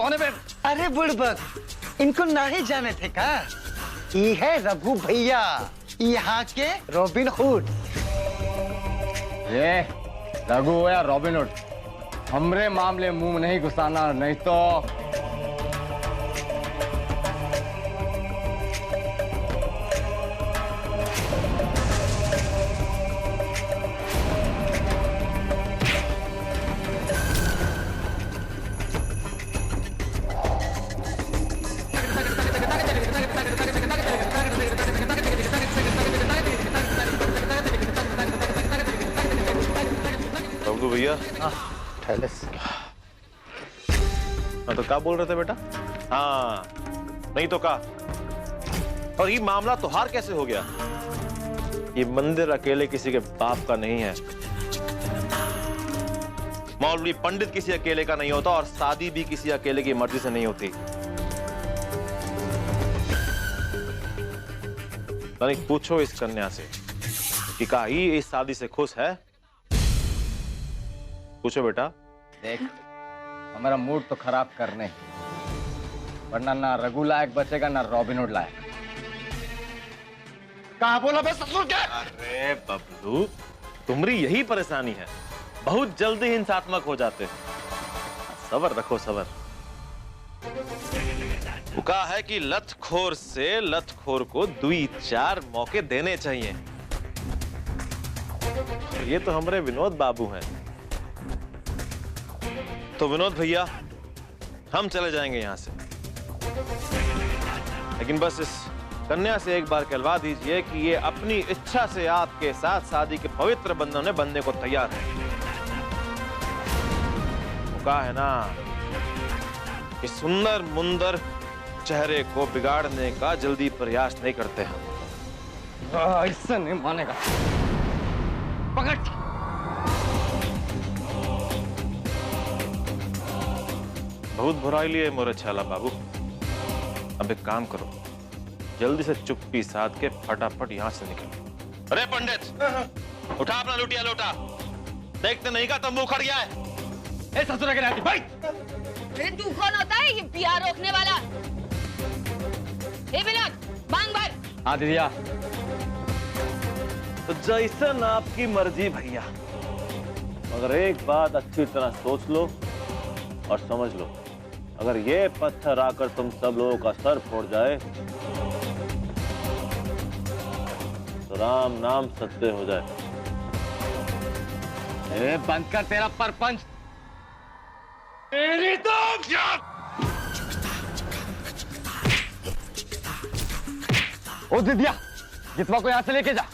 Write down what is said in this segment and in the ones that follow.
कौन है बे? अरे बुड़बक, इनको नहीं जाने थे का? ये है रघु भैया, यहाँ के रॉबिन हुड। ये रघु या रॉबिन हुड, हमरे मामले मुंह नहीं घुसाना, नहीं तो भैया। हाँ तो क्या बोल रहे थे बेटा? हाँ नहीं तो क्या? और ये मामला तोहार कैसे हो गया? ये मंदिर अकेले किसी के बाप का नहीं है, मौलवी पंडित किसी अकेले का नहीं होता, और शादी भी किसी अकेले की मर्जी से नहीं होती। तनिक पूछो इस कन्या से कि क्या ये इस शादी से खुश है? पूछो बेटा। देख, हमारा मूड तो खराब करने, वरना ना रघु लायक बचेगा ना रॉबिन हुड लायक। कहा बोला बे ससुर के? अरे बबलू, तुम्हारी यही परेशानी है, बहुत जल्दी हिंसात्मक हो जाते हैं। सबर रखो, सबर। वो कहा है कि लतखोर से लतखोर को 2-4 मौके देने चाहिए। ये तो हमारे विनोद बाबू हैं। तो विनोद भैया, हम चले जाएंगे यहां से, लेकिन बस इस कन्या से एक बार कहलवा दीजिए कि ये अपनी इच्छा से आपके साथ शादी के पवित्र बंधन में बनने को तैयार है। वो कहा है ना कि सुंदर मुंदर चेहरे को बिगाड़ने का जल्दी प्रयास नहीं करते हम। ऐसा नहीं मानेगा। पकड़। बहुत बुराई लिए मोरे छाला बाबू। अब एक काम करो, जल्दी से चुप्पी साध के फटाफट यहां से निकलो। अरे पंडित, उठा अपना लुटिया लोटा, देखते नहीं का तंबू उखड़ गया है। ससुर के रहती भाई। अरे तू कौन होता है ये बिहार रोकने वाला? विनोद, मांग भर। हाँ दीदिया। तो जैसन आपकी मर्जी भैया, मगर एक बात अच्छी तरह सोच लो और समझ लो, अगर ये पत्थर आकर तुम सब लोगों का सर फोड़ जाए तो राम नाम सत्य हो जाए। ए, बंद कर तेरा परपंच। तेरी तो ओ दीदिया, जितवा को यहां से लेके जा।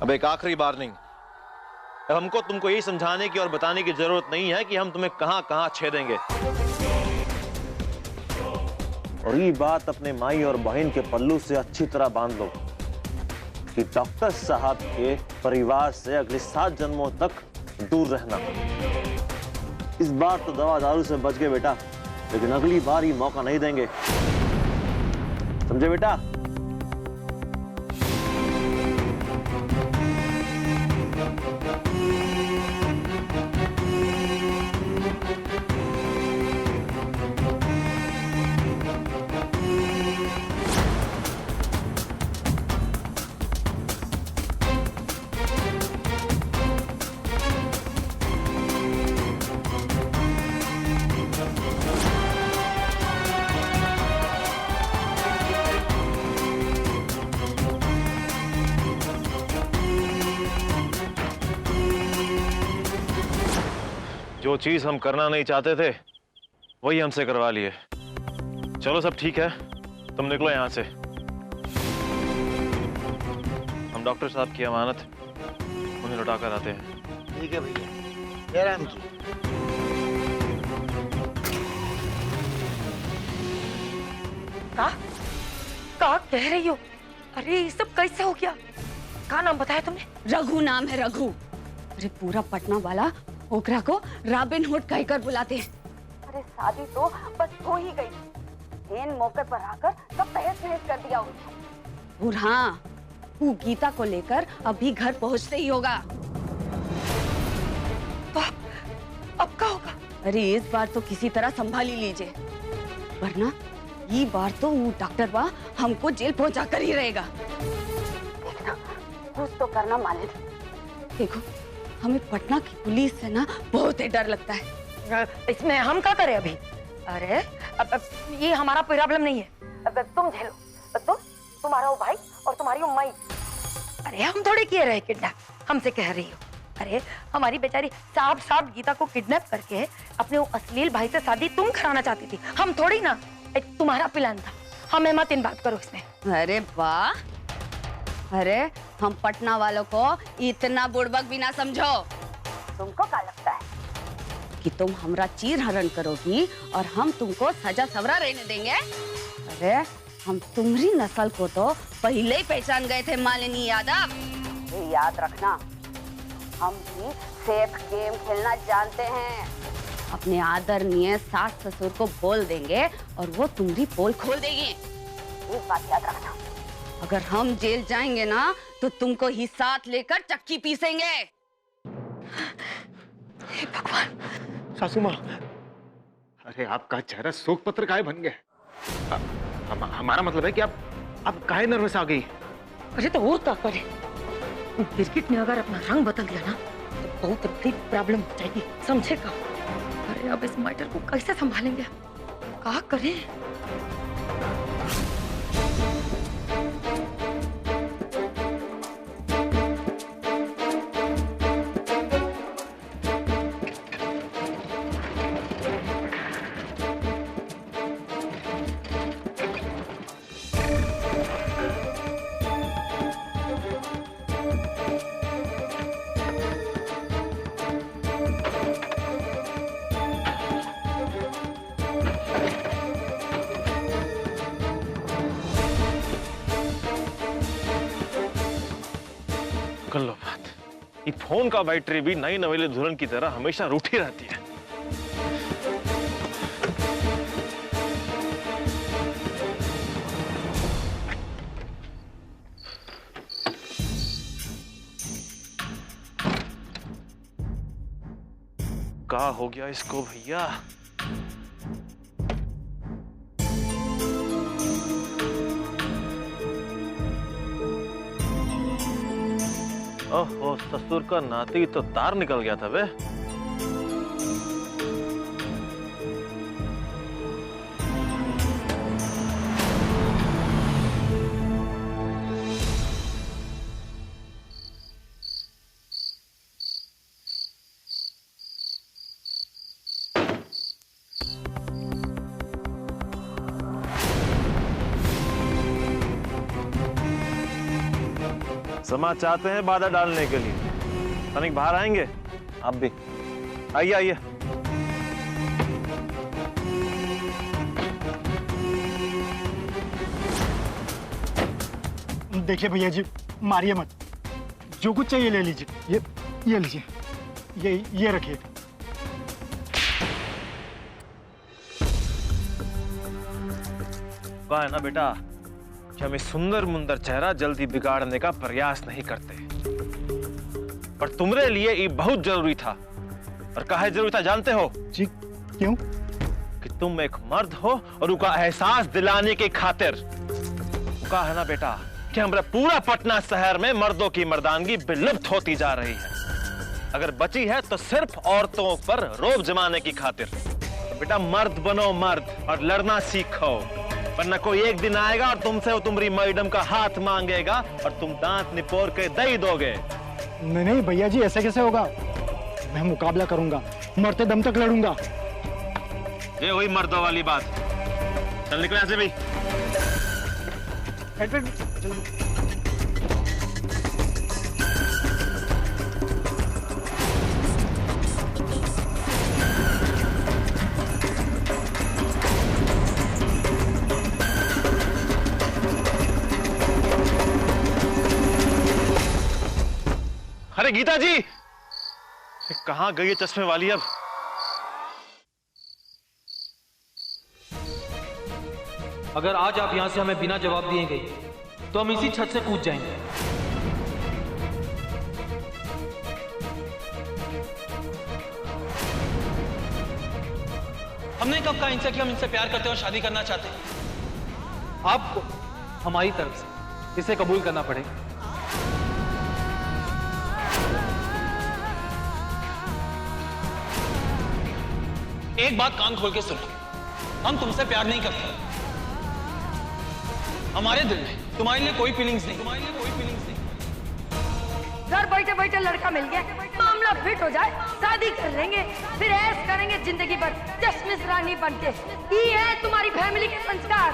अब एक आखिरी वार्निंग, अब हमको तुमको यही समझाने की और बताने की जरूरत नहीं है कि हम तुम्हें कहां कहां छेदेंगे। और ये बात अपने माई और बहन के पल्लू से अच्छी तरह बांध लो कि डॉक्टर साहब के परिवार से अगले 7 जन्मों तक दूर रहना। इस बार तो दवा दारू से बच गए बेटा, लेकिन अगली बार ये मौका नहीं देंगे, समझे बेटा? जो चीज हम करना नहीं चाहते थे वही हमसे करवा लिए। चलो सब ठीक है, तुम निकलो यहां से। हम डॉक्टर साहब की अमानत उन्हें लौटा कर आते हैं। ठीक है भैया, जय राम जी। का कह रही हो? अरे ये सब कैसे हो गया? क्या नाम बताया तुमने? रघु नाम है, रघु। अरे पूरा पटना वाला ओकरा को रॉबिन हुड कहकर बुलाते हैं। अरे शादी तो बस हो ही गई, इन मौके पर आकर सब तहस नहस कर दिया उसने। और हाँ, वो गीता को लेकर अभी घर पहुंचते ही होगा। तो अब क्या होगा? अरे इस बार तो किसी तरह संभाल ही लीजिए, वरना ये बार तो वो डॉक्टर बा हमको जेल पहुंचा कर ही रहेगा। देखना, कुछ तो करना मालिक। देखो, हमें पटना की पुलिस से ना बहुत ही डर लगता है। इसमें हम क्या करें अभी? अरे अब ये हमारा प्रॉब्लम नहीं है। अब तुम झेलो, तुम्हारा वो भाई और तुम्हारी वो माई। अरे हम थोड़े किए रहे किडनैप, हमसे कह रही हो? अरे हमारी बेचारी साफ गीता को किडनैप करके अपने वो अश्लील भाई से शादी तुम कराना चाहती थी, हम थोड़ी ना। तुम्हारा प्लान था, हमें मत इन बात करो इसमें। अरे वाह, अरे हम पटना वालों को इतना बुड़बक भी ना समझो। तुमको क्या लगता है कि तुम हमरा चीर हरण करोगी और हम तुमको सजा सवरा रहने देंगे? अरे हम तुम्हारी नस्ल को तो पहले ही पहचान गए थे मालिनी यादव। याद रखना, हम भी सेफ गेम खेलना जानते हैं। अपने आदरणीय सास ससुर को बोल देंगे और वो तुम्हारी पोल खोल देगी। एक बात याद रखना, अगर हम जेल जाएंगे ना तो तुमको ही साथ लेकर चक्की पीसेंगे। हे भगवान। सासू माँ, अरे आपका चेहरा शोक पत्र काहे बन गया? हमारा मतलब है कि आप काहे नर्वस आ गई? अरे तो और क्या करे? बिस्किट ने अगर अपना रंग बदल दिया ना तो बहुत बड़ी प्रॉब्लम हो जाएगी, समझेगा? अरे अब इस मैटर को कैसे संभालेंगे? क्या करें? कर लो बात। ये फोन का बैटरी भी नई नवेली दुल्हन की तरह हमेशा रूठी रहती है। क्या हो गया इसको भैया? ओहो, ससुर का नाती तो तार निकल गया था बे। समाज चाहते हैं बाधा डालने के लिए। तनिक बाहर आएंगे? आप भी आइए आइए। देखिए भैया जी, मारिए मत, जो कुछ चाहिए ले लीजिए। ये लीजिए, ये रखिए। कहा है ना बेटा कि हमें सुंदर मुंदर चेहरा जल्दी बिगाड़ने का प्रयास नहीं करते, पर तुम्हारे लिए ये बहुत जरूरी था। और काहे जरूरी था जानते हो? जी, क्यों? कि तुम एक मर्द हो और उसका एहसास दिलाने के खातिर। कहा है ना बेटा कि हमारे पूरा पटना शहर में मर्दों की मर्दानगी विलुप्त होती जा रही है। अगर बची है तो सिर्फ औरतों पर रोब जमाने की खातिर। तो बेटा मर्द बनो मर्द और लड़ना सीखो, वरना कोई एक दिन आएगा और तुमसे तुम्हारी मैडम का हाथ मांगेगा और तुम दांत निपोर के दे दोगे। नहीं भैया जी, ऐसा कैसे होगा? मैं मुकाबला करूंगा, मरते दम तक लड़ूंगा। ये वही मर्दों वाली बात। चल निकल यहाँ से भी। अरे गीता जी, कहाँ गई है चश्मे वाली अब? अगर आज आप यहां से हमें बिना जवाब दिए गए तो हम इसी छत से कूद जाएंगे। हमने कब कहा इनसे कि हम इनसे प्यार करते हैं और शादी करना चाहते हैं? आपको हमारी तरफ से इसे कबूल करना पड़ेगा। एक बात कान खोल के सुनो, हम तुमसे प्यार नहीं करते। हमारे दिल में तुम्हारे लिए कोई फीलिंग्स नहीं। घर बैठे बैठे लड़का मिल गया, मामला फिट हो जाए, शादी कर लेंगे, फिर ऐश करेंगे जिंदगी भर चश्मिश रानी बनके। ये है तुम्हारी फैमिली के संस्कार।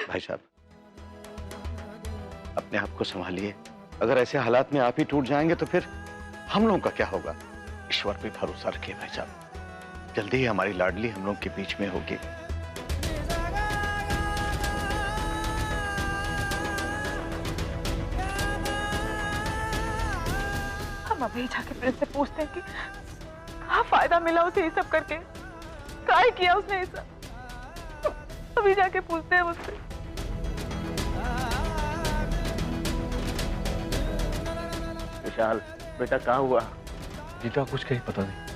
भाई साहब, अपने आप को संभालिए। अगर ऐसे हालात में आप ही टूट जाएंगे तो फिर हम लोगों का क्या होगा? ईश्वर पे भरोसा रखिए भाई साहब, जल्दी ही हमारी लाडली हम लोग के बीच में होगी। हम अभी जाके प्रिंस से पूछते हैं कि क्या फायदा मिला उसे ये सब करके, क्या किया उसने ये सब। अभी जाके पूछते हैं उससे। विशाल बेटा, कहाँ हुआ? गीता कुछ कहीं पता नहीं।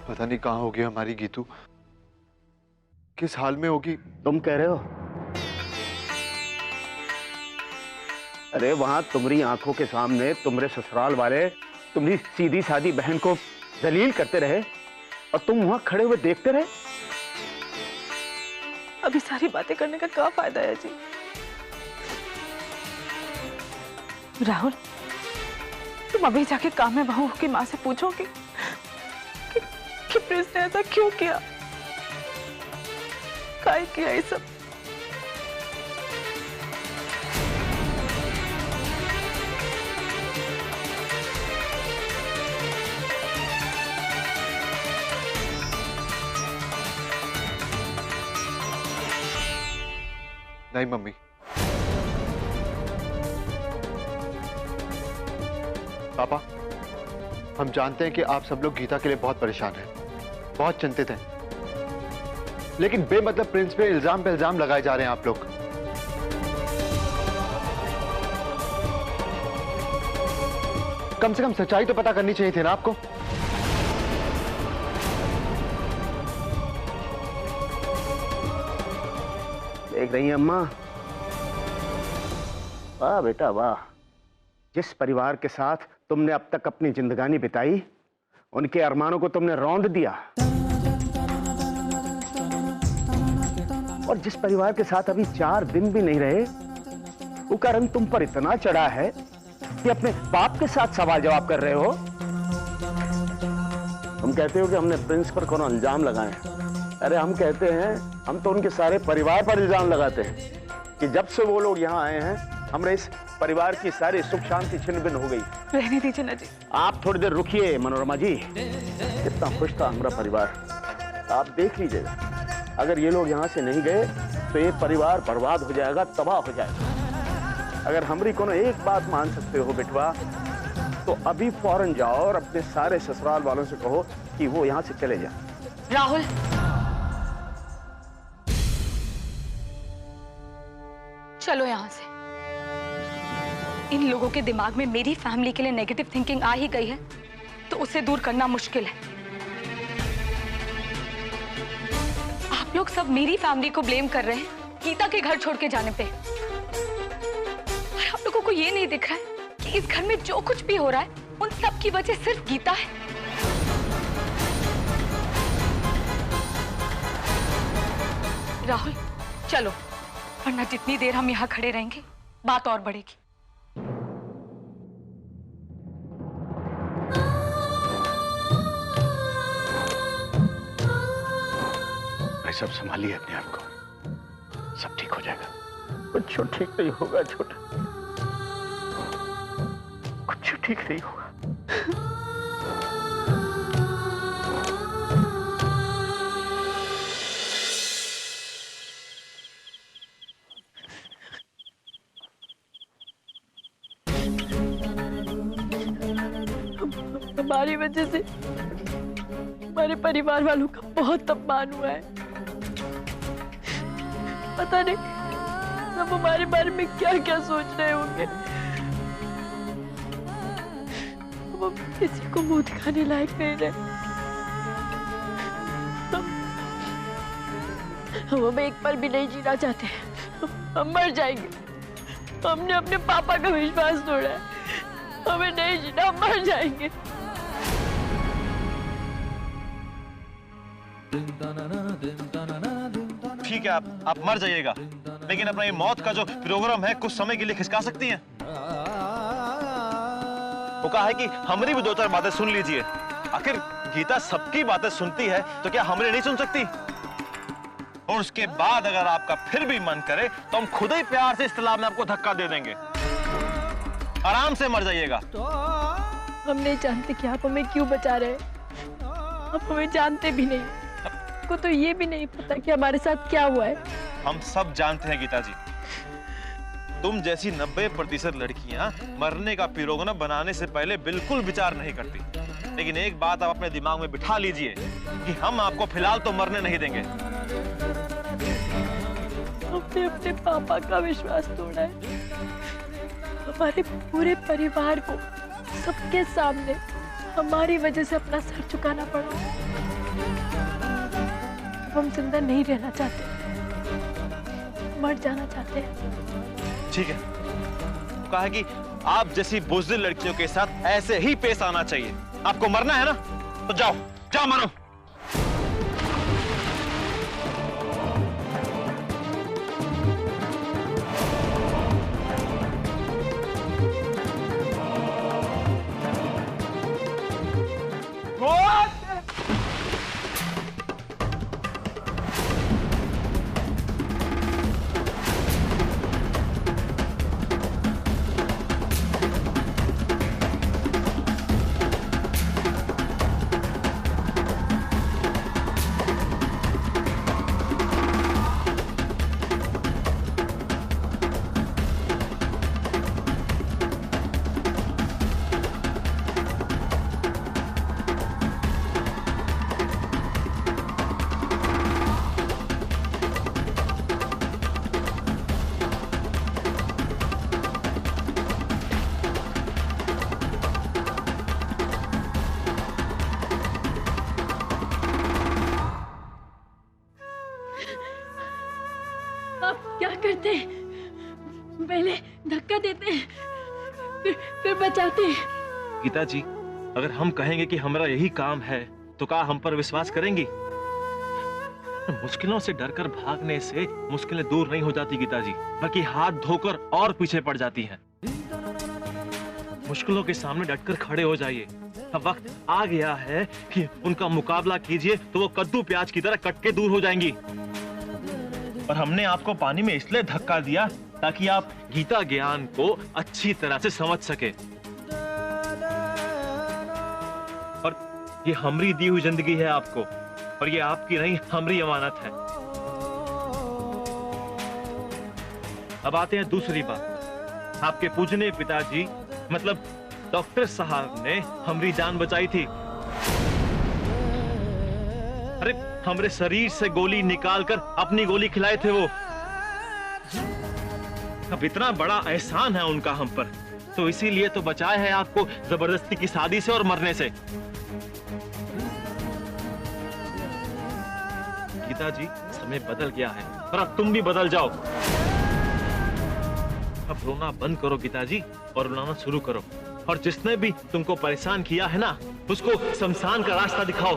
पता नहीं कहाँ होगी हमारी गीतू, किस हाल में होगी। तुम कह रहे हो? अरे वहां तुम्हारी आंखों के सामने तुम्हारे ससुराल वाले तुम्हारी सीधी सादी बहन को जलील करते रहे और तुम वहां खड़े हुए देखते रहे। अभी सारी बातें करने का क्या फायदा है जी? राहुल, तुम अभी जाके कामे बहू की माँ से पूछोगे कि प्रिंस ने ऐसा क्यों किया, क्या किया ये सब। नहीं मम्मी, पापा, हम जानते हैं कि आप सब लोग गीता के लिए बहुत परेशान हैं, बहुत चिंतित हैं, लेकिन बेमतलब प्रिंस पे इल्जाम लगाए जा रहे हैं आप लोग। कम से कम सच्चाई तो पता करनी चाहिए थी ना आपको। देख रही हैं अम्मा? वाह बेटा वाह, जिस परिवार के साथ तुमने अब तक अपनी जिंदगानी बिताई, उनके अरमानों को तुमने रौंद दिया। और जिस परिवार के साथ अभी 4 दिन भी नहीं रहे, वो का रंग तुम पर इतना चढ़ा है कि अपने बाप के साथ सवाल जवाब कर रहे हो। तुम कहते हो कि हमने प्रिंस पर कोनो इल्जाम लगाए। अरे हम कहते हैं, हम तो उनके सारे परिवार पर इल्जाम लगाते हैं कि जब से वो लोग यहाँ आए हैं, हमारे इस परिवार की सारी सुख शांति छिन्न भिन्न हो गई। रहने दीजिए ना जी। आप थोड़ी देर रुकिए मनोरमा जी, कितना खुश था हमारा परिवार। आप देख लीजिएगा, अगर ये लोग यहाँ से नहीं गए तो ये परिवार बर्बाद हो जाएगा, तबाह हो जाएगा। अगर हमारी कोनो एक बात मान सकते हो बेटवा, तो अभी फौरन जाओ और अपने सारे ससुराल वालों से कहो कि वो यहाँ से चले जाए। राहुल, चलो यहाँ से। इन लोगों के दिमाग में मेरी फैमिली के लिए नेगेटिव थिंकिंग आ ही गई है, तो उसे दूर करना मुश्किल है। आप लोग सब मेरी फैमिली को ब्लेम कर रहे हैं गीता के घर छोड़ के जाने पे, और आप लोगों को ये नहीं दिख रहा है कि इस घर में जो कुछ भी हो रहा है, उन सब की वजह सिर्फ गीता है। राहुल चलो, वरना जितनी देर हम यहाँ खड़े रहेंगे बात और बढ़ेगी। भाई सब संभालिए अपने आप को, सब ठीक हो जाएगा। कुछ ठीक नहीं होगा छोटा, कुछ ठीक नहीं होगा। हमारी वजह से हमारे परिवार वालों का बहुत अपमान हुआ है। पता नहीं सब हमारे बारे में क्या क्या सोच रहे होंगे। हम किसी को मुंह दिखाने लायक नहीं रहे। हम एक पल भी नहीं जीना चाहते, हम मर जाएंगे। हमने अपने पापा का विश्वास तोड़ा है, हमें नहीं जीना, हम मर जाएंगे। ठीक है, आप मर जाइएगा, लेकिन अपना ये मौत का जो प्रोग्राम है कुछ समय के लिए खिसका सकती हैं। वो कहा है कि हमरी भी दो चार बातें सुन लीजिए। आखिर गीता सबकी बातें सुनती है तो क्या हमरी नहीं सुन सकती? और उसके बाद अगर आपका फिर भी मन करे तो हम खुद ही प्यार से इस तालाब में आपको धक्का दे देंगे। आराम से मर जाइएगा। हम नहीं जानते कि आप हमें क्यों बचा रहे हैं। आप हमें जानते भी नहीं, आपको तो ये भी नहीं पता कि हमारे साथ क्या हुआ है। हम सब जानते हैं गीता जी, तुम जैसी 90% लड़कियां मरने का पिरोगना बनाने से पहले बिल्कुल विचार नहीं करती। लेकिन एक बात आप अपने दिमाग में बिठा लीजिए कि हम आपको फिलहाल तो मरने नहीं देंगे। हमने अपने पापा का विश्वास तोड़ा है, हमारे पूरे परिवार को सबके सामने हमारी वजह से अपना सर झुकाना पड़ा। अब हम जिंदा नहीं रहना चाहते, मर जाना चाहते हैं। ठीक है, कहा है कि आप जैसी बुज़दिल लड़कियों के साथ ऐसे ही पेश आना चाहिए। आपको मरना है ना, तो जाओ जाओ मरो। आप क्या करते हैं? पहले धक्का देते हैं, फिर बचाते हैं। गीता जी, अगर हम कहेंगे कि हमारा यही काम है तो क्या हम पर विश्वास करेंगी? मुश्किलों से डरकर भागने से मुश्किलें दूर नहीं हो जाती गीता जी, बल्कि हाथ धोकर और पीछे पड़ जाती हैं। मुश्किलों के सामने डटकर खड़े हो जाइए। अब वक्त आ गया है कि उनका मुकाबला कीजिए तो वो कद्दू प्याज की तरह कट के दूर हो जाएंगी। और हमने आपको पानी में इसलिए धक्का दिया ताकि आप गीता ज्ञान को अच्छी तरह से समझ सके। और ये हमरी दी हुई जिंदगी है आपको, और ये आपकी नहीं हमरी अमानत है। अब आते हैं दूसरी बात। आपके पूजनीय पिताजी मतलब डॉक्टर साहब ने हमरी जान बचाई थी। अरे हमरे शरीर से गोली निकालकर अपनी गोली खिलाए थे वो। अब इतना बड़ा एहसान है उनका हम पर, तो इसीलिए तो बचाए है आपको जबरदस्ती की शादी से और मरने से। गीता जी, समय बदल गया है और अब तुम भी बदल जाओ। अब रोना बंद करो गीता जी और रुलाना शुरू करो। और जिसने भी तुमको परेशान किया है ना, उसको शमशान का रास्ता दिखाओ।